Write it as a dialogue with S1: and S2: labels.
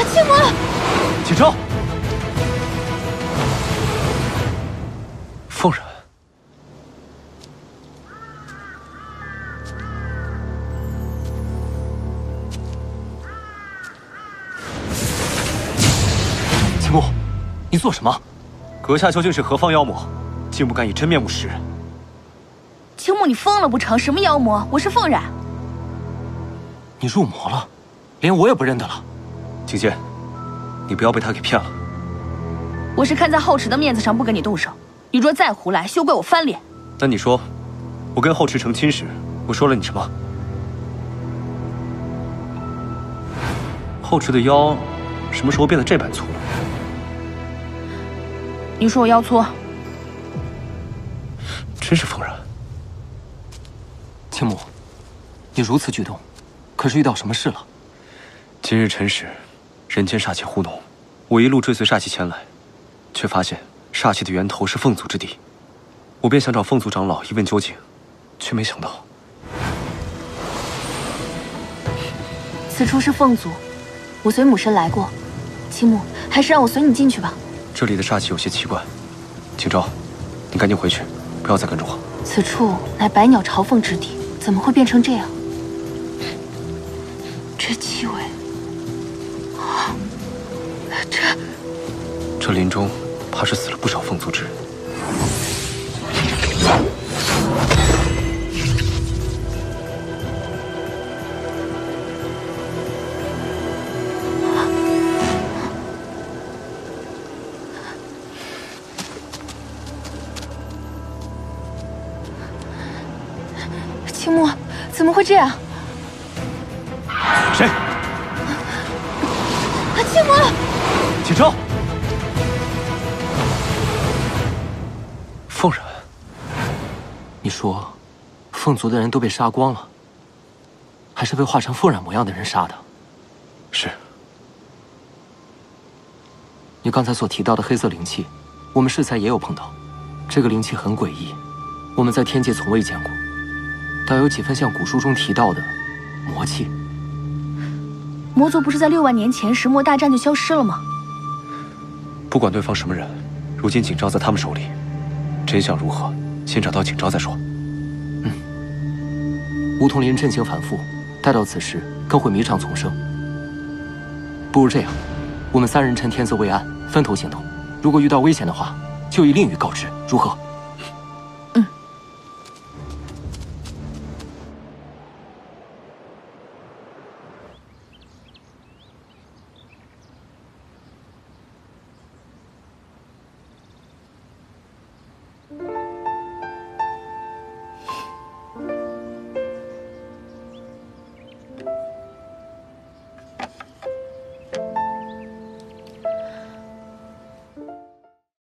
S1: 青魔，
S2: 锦州，凤然，青木，你做什么？阁下究竟是何方妖魔，竟不敢以真面目示人？
S1: 青木，你疯了不成？什么妖魔？我是凤然。
S2: 你入魔了，连我也不认得了。景剑，你不要被他给骗了。
S1: 我是看在皓池的面子上不跟你动手，你若再胡来，休怪我翻脸。
S2: 那你说，我跟皓池成亲时，我说了你什么？皓池的腰什么时候变得这般粗了？
S1: 你说我腰粗？
S2: 真是疯人。
S3: 青木，你如此举动，可是遇到什么事了？
S2: 今日辰时，人间煞气忽浓，我一路追随煞气前来，却发现煞气的源头是凤族之地，我便想找凤族长老一问究竟，却没想到
S1: 此处是凤族，我随母神来过。青木，还是让我随你进去吧。
S2: 这里的煞气有些奇怪，景昭，你赶紧回去，不要再跟着我。
S1: 此处乃百鸟朝凤之地，怎么会变成这样？这气味，
S2: 这林中怕是死了不少凤族之人。
S1: 青木，怎么会这样？
S2: 谁？
S1: 青木，
S2: 锦昭，凤然，
S3: 你说，凤族的人都被杀光了，还是被化成凤染模样的人杀的？
S2: 是。
S3: 你刚才所提到的黑色灵气，我们适才也有碰到。这个灵气很诡异，我们在天界从未见过，倒有几分像古书中提到的魔气。
S1: 魔族不是在6万年前石墨大战就消失了吗？
S2: 不管对方什么人，如今景昭在他们手里，真相如何，先找到景昭再说。
S3: 梧桐林阵情反复，待到此时更会迷障丛生。不如这样，我们3人趁天色未暗，分头行动。如果遇到危险的话，就以令语告知，如何？